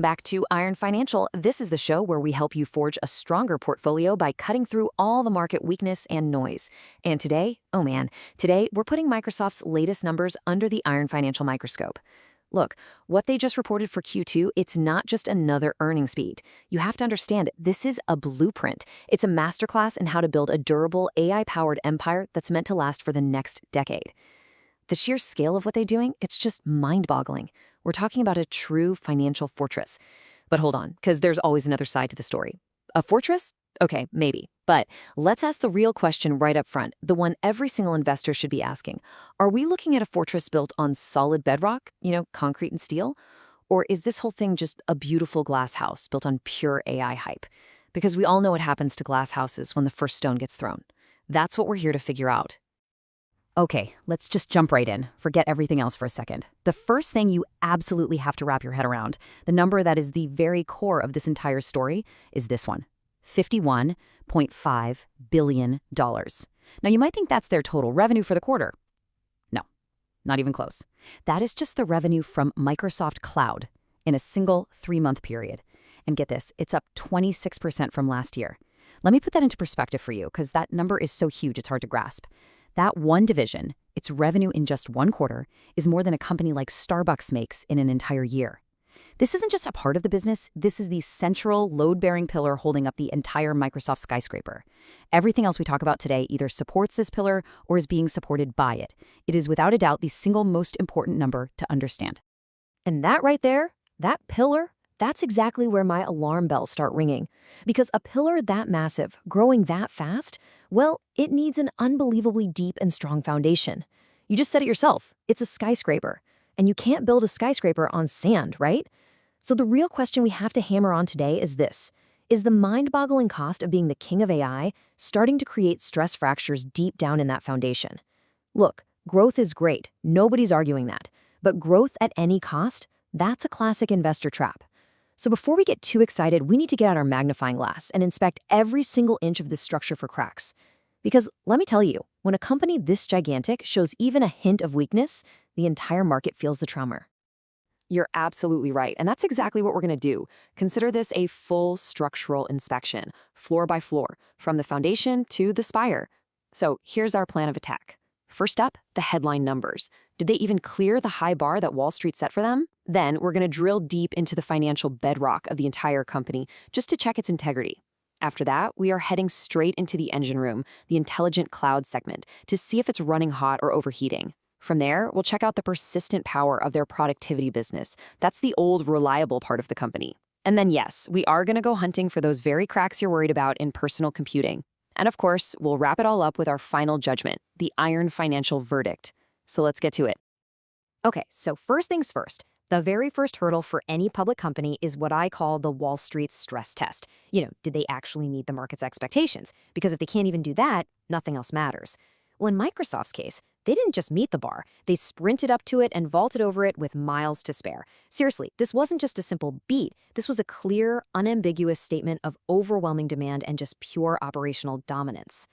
back to Iron Financial. This is the show where we help you forge a stronger portfolio by cutting through all the market weakness and noise. And today, oh man, today we're putting Microsoft's latest numbers under the Iron Financial microscope. Look, what they just reported for Q2, it's not just another earnings beat. You have to understand, this is a blueprint. It's a masterclass in how to build a durable AI-powered empire that's meant to last for the next decade. The sheer scale of what they're doing, it's just mind-boggling. We're talking about a true financial fortress. But hold on, because there's always another side to the story. A fortress? Okay, maybe. But let's ask the real question right up front, the one every single investor should be asking. Are we looking at a fortress built on solid bedrock, concrete and steel? Or is this whole thing just a beautiful glass house built on pure AI hype? Because we all know what happens to glass houses when the first stone gets thrown. That's what we're here to figure out. Okay, let's just jump right in. Forget everything else for a second. The first thing you absolutely have to wrap your head around, the number that is the very core of this entire story, is this one. $51.5 billion. Now, you might think that's their total revenue for the quarter. No, not even close. That is just the revenue from Microsoft Cloud in a single 3-month period. And get this, it's up 26% from last year. Let me put that into perspective for you, because that number is so huge it's hard to grasp. That one division, its revenue in just one quarter, is more than a company like Starbucks makes in an entire year. This isn't just a part of the business, this is the central load-bearing pillar holding up the entire Microsoft skyscraper. Everything else we talk about today either supports this pillar or is being supported by it. It is without a doubt the single most important number to understand. And that right there, that pillar, that's exactly where my alarm bells start ringing. Because a pillar that massive, growing that fast, well, it needs an unbelievably deep and strong foundation. You just said it yourself, it's a skyscraper. And you can't build a skyscraper on sand, right? So the real question we have to hammer on today is this. Is the mind-boggling cost of being the king of AI starting to create stress fractures deep down in that foundation? Look, growth is great, nobody's arguing that. But growth at any cost, that's a classic investor trap. So before we get too excited, we need to get out our magnifying glass and inspect every single inch of this structure for cracks. Because let me tell you, when a company this gigantic shows even a hint of weakness, the entire market feels the tremor. You're absolutely right, and that's exactly what we're going to do. Consider this a full structural inspection, floor by floor, from the foundation to the spire. So here's our plan of attack. First up, the headline numbers. Did they even clear the high bar that Wall Street set for them? Then we're going to drill deep into the financial bedrock of the entire company just to check its integrity. After that, we are heading straight into the engine room, the intelligent cloud segment, to see if it's running hot or overheating. From there, we'll check out the persistent power of their productivity business. That's the old, reliable part of the company. And then yes, we are going to go hunting for those very cracks you're worried about in personal computing. And of course, we'll wrap it all up with our final judgment, the Iron Financial verdict. So let's get to it. Okay, so first things first. The very first hurdle for any public company is what I call the Wall Street stress test. Did they actually meet the market's expectations? Because if they can't even do that, nothing else matters. Well, in Microsoft's case, they didn't just meet the bar. They sprinted up to it and vaulted over it with miles to spare. Seriously, this wasn't just a simple beat. This was a clear, unambiguous statement of overwhelming demand and just pure operational dominance.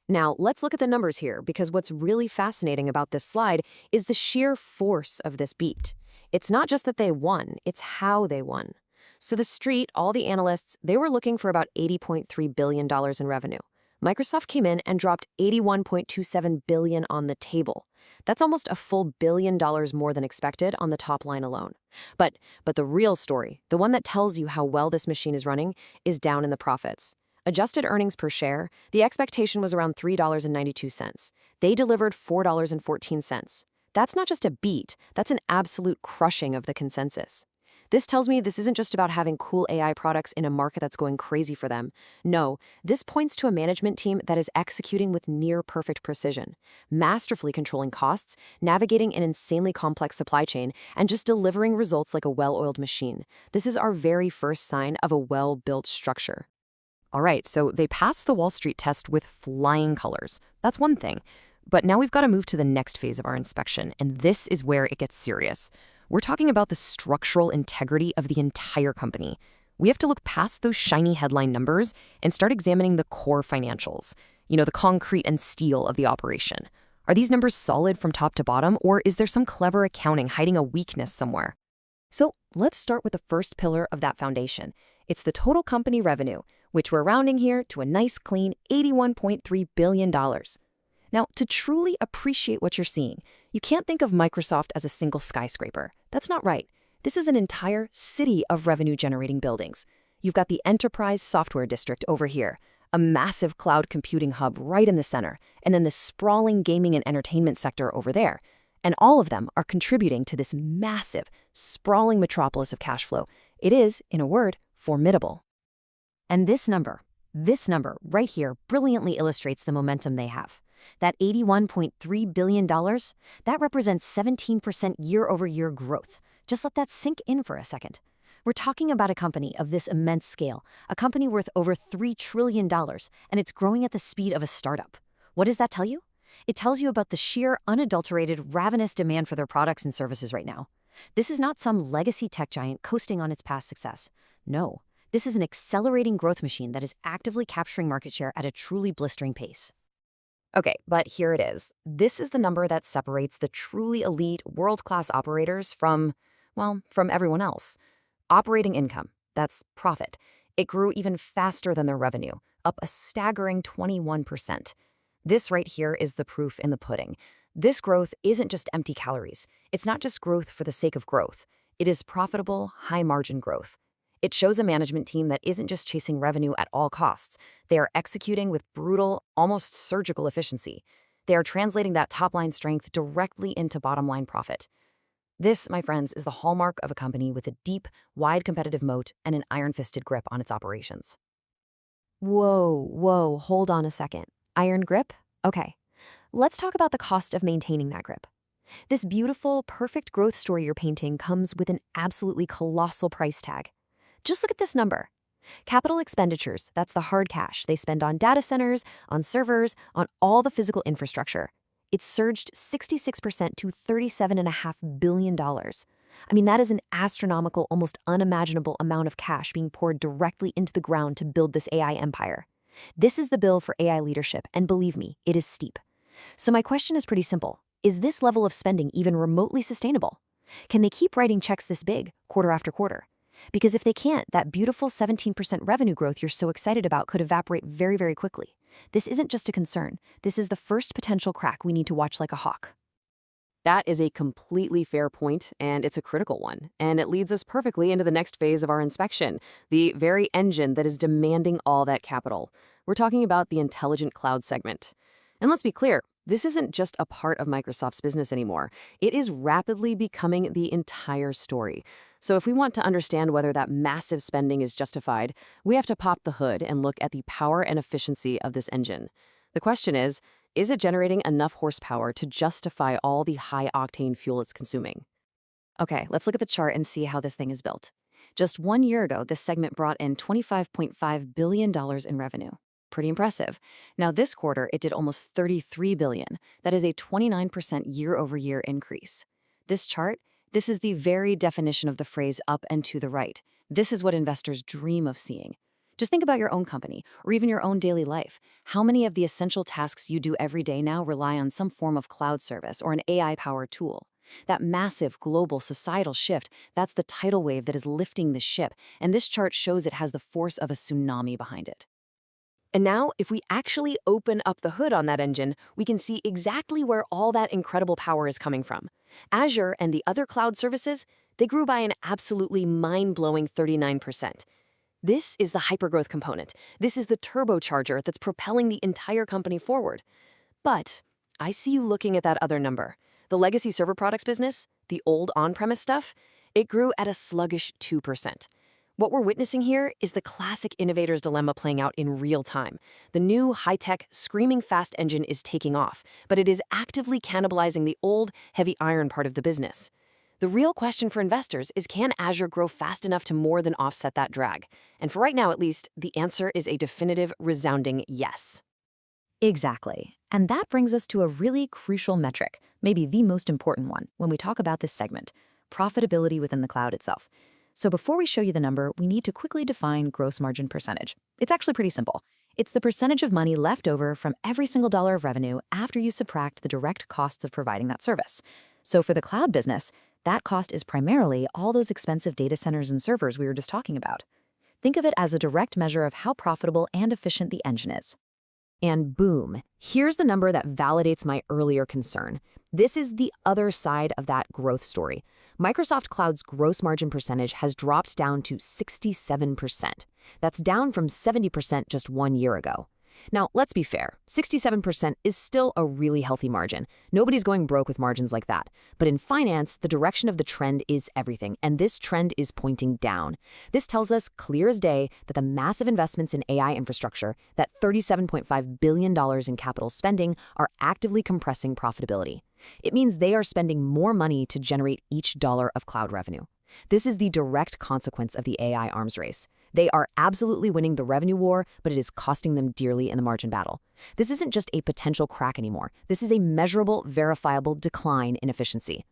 Now, let's look at the numbers here, because what's really fascinating about this slide is the sheer force of this beat. It's not just that they won, it's how they won. So the street, all the analysts, they were looking for about $80.3 billion in revenue. Microsoft came in and dropped $81.27 billion on the table. That's almost a full $1 billion more than expected on the top line alone. But the real story, the one that tells you how well this machine is running, is down in the profits. Adjusted earnings per share, the expectation was around $3.92. They delivered $4.14. That's not just a beat, that's an absolute crushing of the consensus. This tells me this isn't just about having cool AI products in a market that's going crazy for them. No, this points to a management team that is executing with near-perfect precision, masterfully controlling costs, navigating an insanely complex supply chain, and just delivering results like a well-oiled machine. This is our very first sign of a well-built structure. All right, so they passed the Wall Street test with flying colors. That's one thing. But now we've got to move to the next phase of our inspection, and this is where it gets serious. We're talking about the structural integrity of the entire company. We have to look past those shiny headline numbers and start examining the core financials, the concrete and steel of the operation. Are these numbers solid from top to bottom, or is there some clever accounting hiding a weakness somewhere? So let's start with the first pillar of that foundation. It's the total company revenue, which we're rounding here to a nice clean $81.3 billion. Now, to truly appreciate what you're seeing, you can't think of Microsoft as a single skyscraper. That's not right. This is an entire city of revenue-generating buildings. You've got the enterprise software district over here, a massive cloud computing hub right in the center, and then the sprawling gaming and entertainment sector over there. And all of them are contributing to this massive, sprawling metropolis of cash flow. It is, in a word, formidable. And this number right here brilliantly illustrates the momentum they have. That $81.3 billion, that represents 17% year-over-year growth. Just let that sink in for a second. We're talking about a company of this immense scale, a company worth over $3 trillion, and it's growing at the speed of a startup. What does that tell you? It tells you about the sheer, unadulterated, ravenous demand for their products and services right now. This is not some legacy tech giant coasting on its past success. No, this is an accelerating growth machine that is actively capturing market share at a truly blistering pace. Okay, but here it is. This is the number that separates the truly elite, world-class operators from everyone else. Operating income, that's profit. It grew even faster than their revenue, up a staggering 21%. This right here is the proof in the pudding. This growth isn't just empty calories. It's not just growth for the sake of growth. It is profitable, high-margin growth. It shows a management team that isn't just chasing revenue at all costs. They are executing with brutal, almost surgical efficiency. They are translating that top-line strength directly into bottom-line profit. This, my friends, is the hallmark of a company with a deep, wide competitive moat and an iron-fisted grip on its operations. Whoa, hold on a second. Iron grip? Okay. Let's talk about the cost of maintaining that grip. This beautiful, perfect growth story you're painting comes with an absolutely colossal price tag. Just look at this number. Capital expenditures, that's the hard cash they spend on data centers, on servers, on all the physical infrastructure. It surged 66% to $37.5 billion. I mean, that is an astronomical, almost unimaginable amount of cash being poured directly into the ground to build this AI empire. This is the bill for AI leadership, and believe me, it is steep. So my question is pretty simple. Is this level of spending even remotely sustainable? Can they keep writing checks this big, quarter after quarter? Because if they can't, that beautiful 17% revenue growth you're so excited about could evaporate very, very quickly. This isn't just a concern. This is the first potential crack we need to watch like a hawk. That is a completely fair point, and it's a critical one. And it leads us perfectly into the next phase of our inspection, the very engine that is demanding all that capital. We're talking about the intelligent cloud segment. And let's be clear, this isn't just a part of Microsoft's business anymore. It is rapidly becoming the entire story. So if we want to understand whether that massive spending is justified, we have to pop the hood and look at the power and efficiency of this engine. The question is it generating enough horsepower to justify all the high-octane fuel it's consuming? Okay, let's look at the chart and see how this thing is built. Just 1 year ago, this segment brought in $25.5 billion in revenue. Pretty impressive. Now this quarter, it did almost $33 billion. That is a 29% year-over-year increase. This chart, this is the very definition of the phrase up and to the right. This is what investors dream of seeing. Just think about your own company, or even your own daily life. How many of the essential tasks you do every day now rely on some form of cloud service or an AI-powered tool? That massive global societal shift, that's the tidal wave that is lifting the ship, and this chart shows it has the force of a tsunami behind it. And now, if we actually open up the hood on that engine, we can see exactly where all that incredible power is coming from. Azure and the other cloud services, they grew by an absolutely mind-blowing 39%. This is the hypergrowth component. This is the turbocharger that's propelling the entire company forward. But I see you looking at that other number. The legacy server products business, the old on-premise stuff, it grew at a sluggish 2%. What we're witnessing here is the classic innovator's dilemma playing out in real time. The new, high-tech, screaming fast engine is taking off, but it is actively cannibalizing the old, heavy iron part of the business. The real question for investors is, can Azure grow fast enough to more than offset that drag? And for right now, at least, the answer is a definitive, resounding yes. Exactly. And that brings us to a really crucial metric, maybe the most important one, when we talk about this segment, profitability within the cloud itself. So before we show you the number, we need to quickly define gross margin percentage. It's actually pretty simple. It's the percentage of money left over from every single dollar of revenue after you subtract the direct costs of providing that service. So for the cloud business, that cost is primarily all those expensive data centers and servers we were just talking about. Think of it as a direct measure of how profitable and efficient the engine is. And boom, here's the number that validates my earlier concern. This is the other side of that growth story. Microsoft Cloud's gross margin percentage has dropped down to 67%. That's down from 70% just 1 year ago. Now, let's be fair, 67% is still a really healthy margin. Nobody's going broke with margins like that. But in finance, the direction of the trend is everything, and this trend is pointing down. This tells us clear as day that the massive investments in AI infrastructure, that $37.5 billion in capital spending, are actively compressing profitability. It means they are spending more money to generate each dollar of cloud revenue. This is the direct consequence of the AI arms race. They are absolutely winning the revenue war, but it is costing them dearly in the margin battle. This isn't just a potential crack anymore. This is a measurable, verifiable decline in efficiency.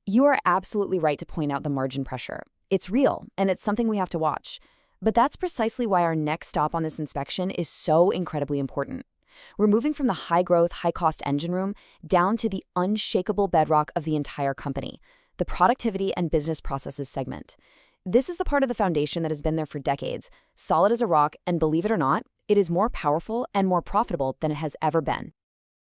You are absolutely right to point out the margin pressure. It's real, and it's something we have to watch. But that's precisely why our next stop on this inspection is so incredibly important. We're moving from the high-growth, high-cost engine room down to the unshakable bedrock of the entire company, the productivity and business processes segment. This is the part of the foundation that has been there for decades, solid as a rock, and believe it or not, it is more powerful and more profitable than it has ever been.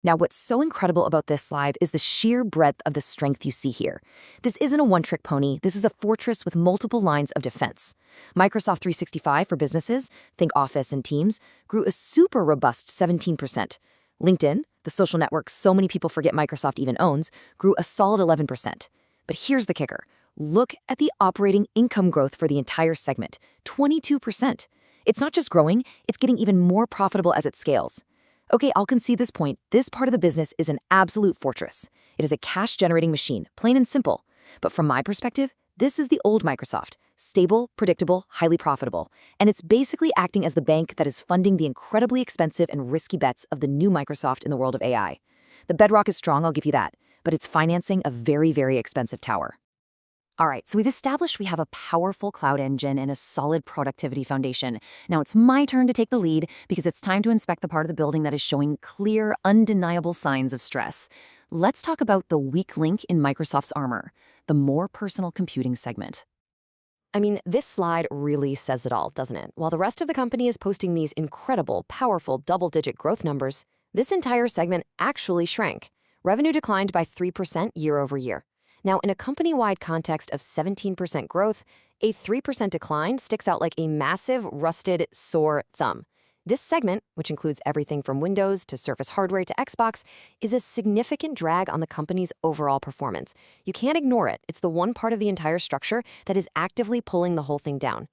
Now, what's so incredible about this slide is the sheer breadth of the strength you see here. This isn't a one-trick pony. This is a fortress with multiple lines of defense. Microsoft 365 for businesses, think Office and Teams, grew a super robust 17%. LinkedIn, the social network so many people forget Microsoft even owns, grew a solid 11%. But here's the kicker. Look at the operating income growth for the entire segment, 22%. It's not just growing, it's getting even more profitable as it scales. Okay, I'll concede this point. This part of the business is an absolute fortress. It is a cash-generating machine, plain and simple. But from my perspective, this is the old Microsoft, stable, predictable, highly profitable. And it's basically acting as the bank that is funding the incredibly expensive and risky bets of the new Microsoft in the world of AI. The bedrock is strong, I'll give you that, but it's financing a very, very expensive tower. All right, so we've established we have a powerful cloud engine and a solid productivity foundation. Now it's my turn to take the lead because it's time to inspect the part of the building that is showing clear, undeniable signs of stress. Let's talk about the weak link in Microsoft's armor, the more personal computing segment. I mean, this slide really says it all, doesn't it? While the rest of the company is posting these incredible, powerful double-digit growth numbers, this entire segment actually shrank. Revenue declined by 3% year over year. Now, in a company-wide context of 17% growth, a 3% decline sticks out like a massive, rusted, sore thumb. This segment, which includes everything from Windows to Surface hardware to Xbox, is a significant drag on the company's overall performance. You can't ignore it. It's the one part of the entire structure that is actively pulling the whole thing down.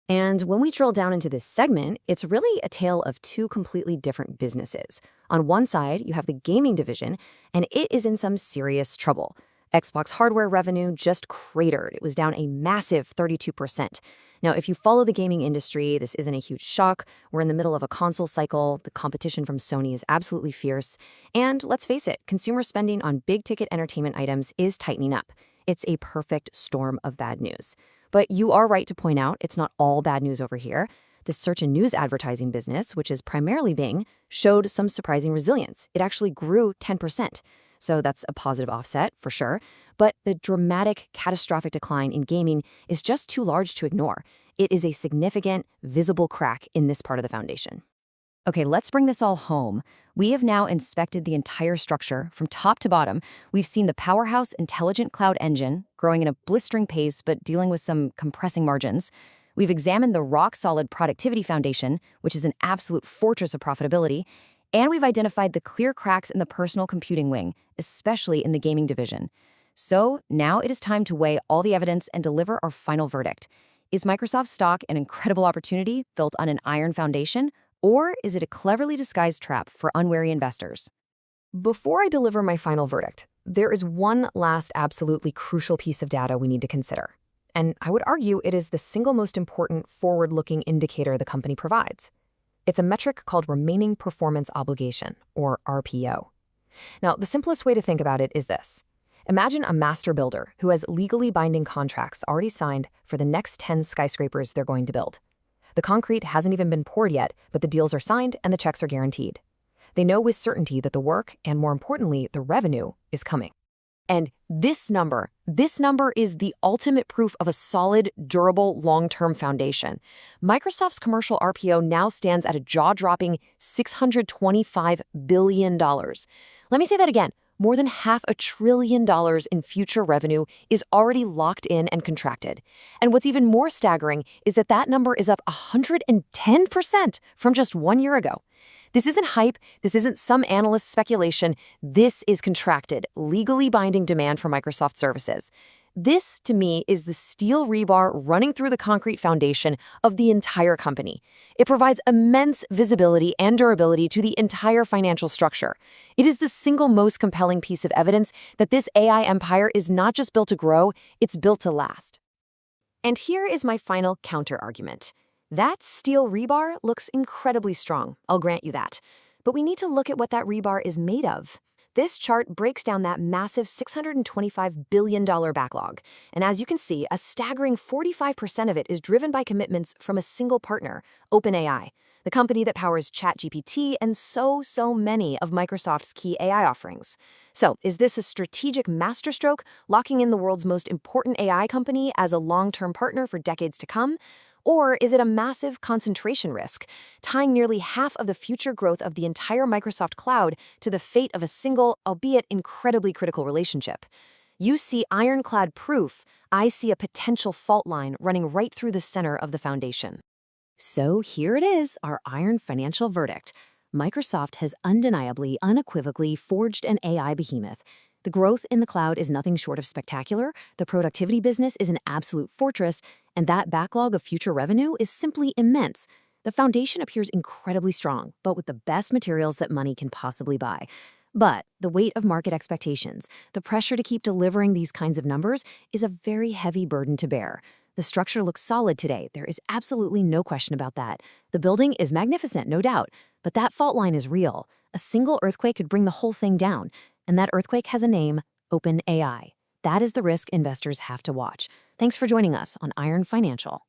And when we drill down into this segment, it's really a tale of two completely different businesses. On one side, you have the gaming division, and it is in some serious trouble. Xbox hardware revenue just cratered. It was down a massive 32%. Now, if you follow the gaming industry, this isn't a huge shock. We're in the middle of a console cycle. The competition from Sony is absolutely fierce. And let's face it, consumer spending on big-ticket entertainment items is tightening up. It's a perfect storm of bad news. But you are right to point out it's not all bad news over here. The search and news advertising business, which is primarily Bing, showed some surprising resilience. It actually grew 10%. So that's a positive offset, for sure. But the dramatic, catastrophic decline in gaming is just too large to ignore. It is a significant, visible crack in this part of the foundation. Okay, let's bring this all home. We have now inspected the entire structure from top to bottom. We've seen the powerhouse intelligent cloud engine growing at a blistering pace but dealing with some compressing margins. We've examined the rock-solid productivity foundation, which is an absolute fortress of profitability. And we've identified the clear cracks in the personal computing wing, especially in the gaming division. So now it is time to weigh all the evidence and deliver our final verdict. Is Microsoft's stock an incredible opportunity built on an iron foundation, or is it a cleverly disguised trap for unwary investors? Before I deliver my final verdict, there is one last absolutely crucial piece of data we need to consider. And I would argue it is the single most important forward-looking indicator the company provides. It's a metric called remaining performance obligation, or RPO. Now, the simplest way to think about it is this. Imagine a master builder who has legally binding contracts already signed for the next 10 skyscrapers they're going to build. The concrete hasn't even been poured yet, but the deals are signed and the checks are guaranteed. They know with certainty that the work, and more importantly, the revenue, is coming. And This number is the ultimate proof of a solid, durable, long-term foundation. Microsoft's commercial RPO now stands at a jaw-dropping $625 billion. Let me say that again. More than $500 billion in future revenue is already locked in and contracted. And what's even more staggering is that that number is up 110% from just 1 year ago. This isn't hype. This isn't some analyst's speculation. This is contracted, legally binding demand for Microsoft services. This, to me, is the steel rebar running through the concrete foundation of the entire company. It provides immense visibility and durability to the entire financial structure. It is the single most compelling piece of evidence that this AI empire is not just built to grow, it's built to last. And here is my final counter-argument. That steel rebar looks incredibly strong, I'll grant you that. But we need to look at what that rebar is made of. This chart breaks down that massive $625 billion backlog. And as you can see, a staggering 45% of it is driven by commitments from a single partner, OpenAI, the company that powers ChatGPT and so many of Microsoft's key AI offerings. So, is this a strategic masterstroke, locking in the world's most important AI company as a long-term partner for decades to come? Or is it a massive concentration risk, tying nearly half of the future growth of the entire Microsoft cloud to the fate of a single, albeit incredibly critical relationship? You see ironclad proof, I see a potential fault line running right through the center of the foundation. So here it is, our iron financial verdict. Microsoft has undeniably, unequivocally forged an AI behemoth. The growth in the cloud is nothing short of spectacular, the productivity business is an absolute fortress, and that backlog of future revenue is simply immense. The foundation appears incredibly strong, but with the best materials that money can possibly buy. But the weight of market expectations, the pressure to keep delivering these kinds of numbers, is a very heavy burden to bear. The structure looks solid today, there is absolutely no question about that. The building is magnificent, no doubt, but that fault line is real. A single earthquake could bring the whole thing down. And that earthquake has a name, OpenAI. That is the risk investors have to watch. Thanks for joining us on Iron Financial.